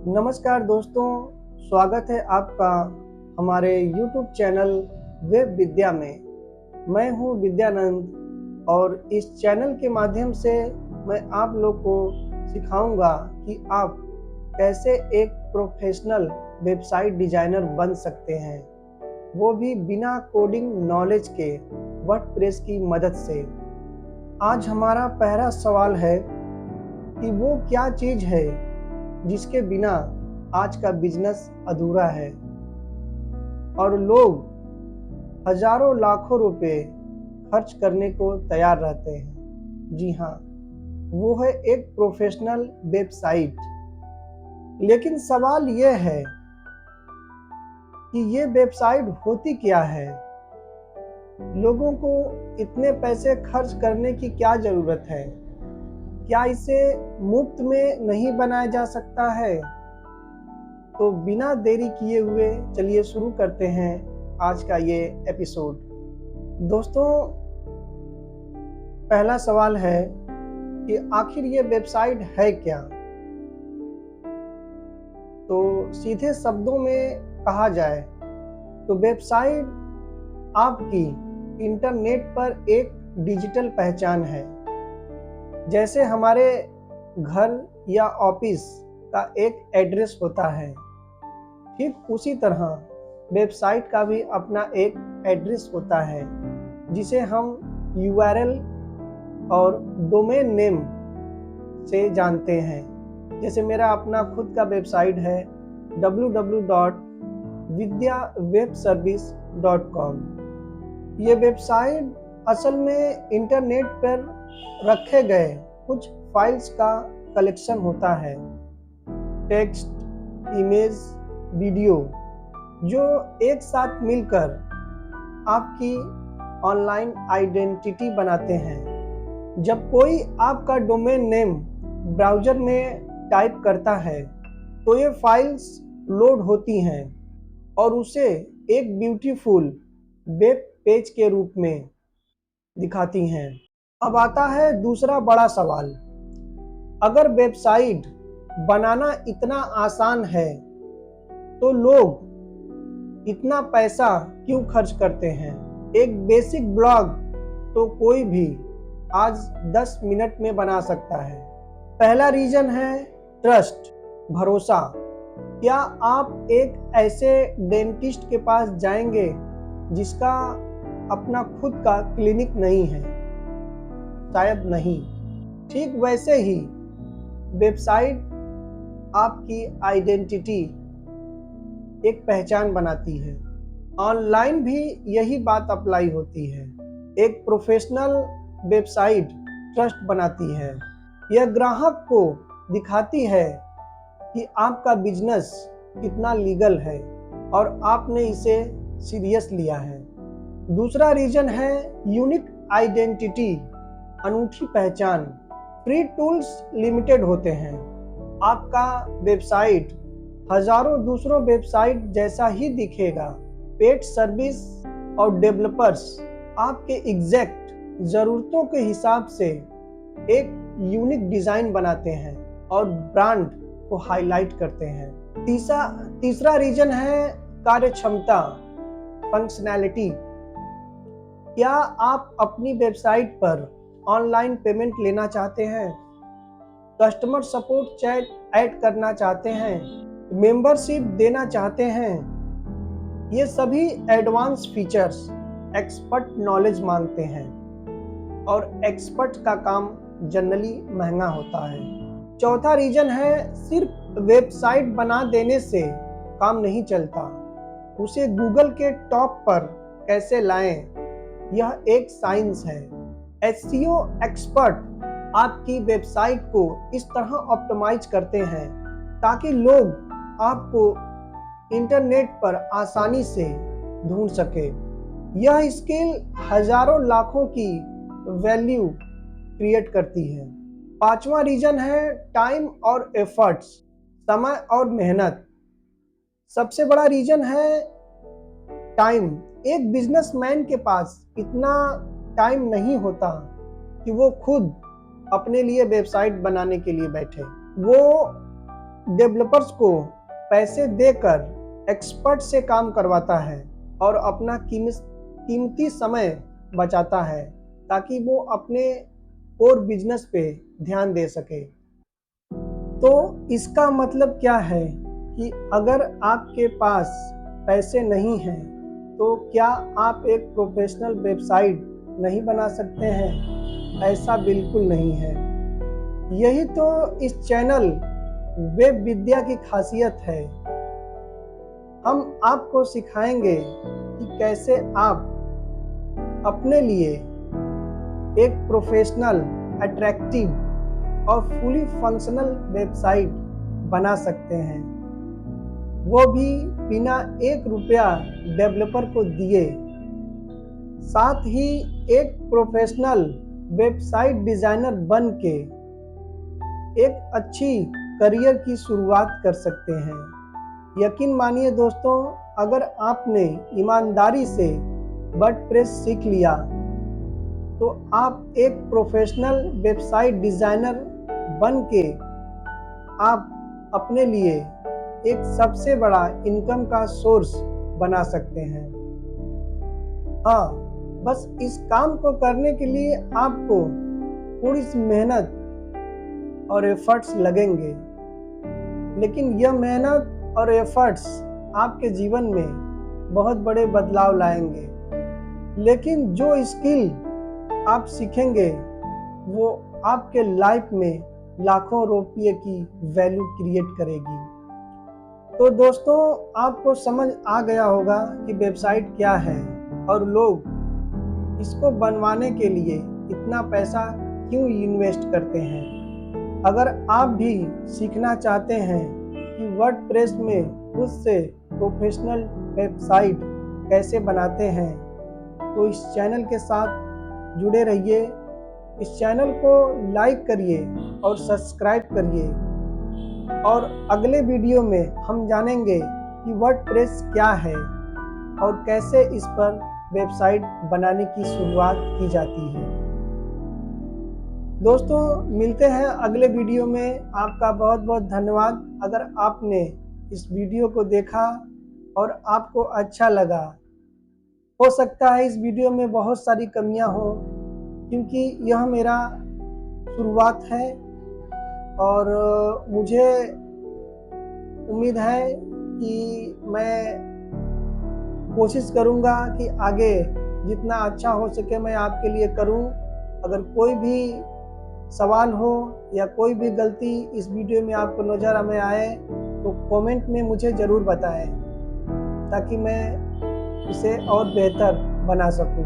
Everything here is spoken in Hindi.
नमस्कार दोस्तों, स्वागत है आपका हमारे YouTube चैनल वेब विद्या में। मैं हूं विद्यानंद और इस चैनल के माध्यम से मैं आप लोग को सिखाऊंगा कि आप कैसे एक प्रोफेशनल वेबसाइट डिजाइनर बन सकते हैं, वो भी बिना कोडिंग नॉलेज के वर्डप्रेस की मदद से। आज हमारा पहला सवाल है कि वो क्या चीज़ है जिसके बिना आज का बिजनेस अधूरा है और लोग हजारों लाखों रुपए खर्च करने को तैयार रहते हैं। जी हाँ, वो है एक प्रोफेशनल वेबसाइट। लेकिन सवाल यह है कि ये वेबसाइट होती क्या है? लोगों को इतने पैसे खर्च करने की क्या ज़रूरत है? क्या इसे मुफ्त में नहीं बनाया जा सकता है? तो बिना देरी किए हुए चलिए शुरू करते हैं आज का ये एपिसोड। दोस्तों, पहला सवाल है कि आखिर ये वेबसाइट है क्या? तो सीधे शब्दों में कहा जाए तो वेबसाइट आपकी इंटरनेट पर एक डिजिटल पहचान है। जैसे हमारे घर या ऑफिस का एक एड्रेस होता है, ठीक उसी तरह वेबसाइट का भी अपना एक एड्रेस होता है जिसे हम URL और डोमेन नेम से जानते हैं। जैसे मेरा अपना खुद का वेबसाइट है www.vidyawebservice.com। ये वेबसाइट असल में इंटरनेट पर रखे गए कुछ फाइल्स का कलेक्शन होता है, टेक्स्ट, इमेज, वीडियो, जो एक साथ मिलकर आपकी ऑनलाइन आइडेंटिटी बनाते हैं। जब कोई आपका डोमेन नेम ब्राउज़र में टाइप करता है तो ये फाइल्स लोड होती हैं और उसे एक ब्यूटीफुल वेब पेज के रूप में दिखाती हैं। अब आता है दूसरा बड़ा सवाल। अगर वेबसाइट बनाना इतना आसान है तो लोग इतना पैसा क्यों खर्च करते हैं? एक बेसिक ब्लॉग तो कोई भी आज 10 मिनट में बना सकता है। पहला रीजन है ट्रस्ट, भरोसा। क्या आप एक ऐसे डेंटिस्ट के पास जाएंगे जिसका अपना खुद का क्लिनिक नहीं है? शायद नहीं। ठीक वैसे ही वेबसाइट आपकी आइडेंटिटी, एक पहचान बनाती है। ऑनलाइन भी यही बात अप्लाई होती है। एक प्रोफेशनल वेबसाइट ट्रस्ट बनाती है। यह ग्राहक को दिखाती है कि आपका बिजनेस कितना लीगल है और आपने इसे सीरियस लिया है। दूसरा रीजन है यूनिक आइडेंटिटी, अनूठी पहचान। फ्री टूल्स लिमिटेड होते हैं। आपका वेबसाइट हजारों दूसरों वेबसाइट जैसा ही दिखेगा। पेड सर्विस और डेवलपर्स आपके एग्जैक्ट ज़रूरतों के हिसाब से एक यूनिक डिज़ाइन बनाते हैं और ब्रांड को हाईलाइट करते हैं। तीसरा रीजन है कार्यक्षमता, फंक्शनैलिटी। क्या आप अपनी वेबसाइट पर ऑनलाइन पेमेंट लेना चाहते हैं? कस्टमर सपोर्ट चैट ऐड करना चाहते हैं? मेंबरशिप देना चाहते हैं? ये सभी एडवांस फीचर्स एक्सपर्ट नॉलेज मांगते हैं और एक्सपर्ट का काम जनरली महंगा होता है। चौथा रीजन है सिर्फ वेबसाइट बना देने से काम नहीं चलता, उसे गूगल के टॉप पर कैसे लाएं, यह एक साइंस है। SEO एक्सपर्ट आपकी वेबसाइट को इस तरह ऑप्टिमाइज करते हैं ताकि लोग आपको इंटरनेट पर आसानी से ढूंढ सके। यह स्किल हजारों लाखों की वैल्यू क्रिएट करती है। पांचवा रीजन है टाइम और एफर्ट्स, समय और मेहनत। सबसे बड़ा रीजन है टाइम। एक बिजनेसमैन के पास इतना टाइम नहीं होता कि वो खुद अपने लिए वेबसाइट बनाने के लिए बैठे। वो डेवलपर्स को पैसे देकर एक्सपर्ट से काम करवाता है और अपना कीमती समय बचाता है ताकि वो अपने कोर बिजनेस पे ध्यान दे सके। तो इसका मतलब क्या है कि अगर आपके पास पैसे नहीं हैं तो क्या आप एक प्रोफेशनल वेबसाइट नहीं बना सकते हैं? ऐसा बिल्कुल नहीं है। यही तो इस चैनल वेब विद्या की खासियत है। हम आपको सिखाएंगे कि कैसे आप अपने लिए एक प्रोफेशनल, अट्रैक्टिव और फुली फंक्शनल वेबसाइट बना सकते हैं, वो भी बिना 1 रुपया डेवलपर को दिए। साथ ही एक प्रोफेशनल वेबसाइट डिजाइनर बन के एक अच्छी करियर की शुरुआत कर सकते हैं। यकीन मानिए दोस्तों, अगर आपने ईमानदारी से वर्डप्रेस सीख लिया तो आप एक प्रोफेशनल वेबसाइट डिजाइनर बन के आप अपने लिए एक सबसे बड़ा इनकम का सोर्स बना सकते हैं। हाँ, बस इस काम को करने के लिए आपको थोड़ी सी मेहनत और एफर्ट्स लगेंगे, लेकिन यह मेहनत और एफर्ट्स आपके जीवन में बहुत बड़े बदलाव लाएंगे। लेकिन जो स्किल आप सीखेंगे वो आपके लाइफ में लाखों रुपये की वैल्यू क्रिएट करेगी। तो दोस्तों, आपको समझ आ गया होगा कि वेबसाइट क्या है और लोग इसको बनवाने के लिए इतना पैसा क्यों इन्वेस्ट करते हैं। अगर आप भी सीखना चाहते हैं कि वर्डप्रेस में खुद से प्रोफेशनल वेबसाइट कैसे बनाते हैं, तो इस चैनल के साथ जुड़े रहिए। इस चैनल को लाइक करिए और सब्सक्राइब करिए, और अगले वीडियो में हम जानेंगे कि वर्डप्रेस क्या है और कैसे इस पर वेबसाइट बनाने की शुरुआत की जाती है। दोस्तों, मिलते हैं अगले वीडियो में। आपका बहुत बहुत धन्यवाद। अगर आपने इस वीडियो को देखा और आपको अच्छा लगा, हो सकता है इस वीडियो में बहुत सारी कमियां हो, क्योंकि यह मेरा शुरुआत है और मुझे उम्मीद है कि मैं कोशिश करूंगा कि आगे जितना अच्छा हो सके मैं आपके लिए करूं। अगर कोई भी सवाल हो या कोई भी गलती इस वीडियो में आपको नज़र में आए तो कमेंट में मुझे ज़रूर बताएं, ताकि मैं इसे और बेहतर बना सकूं।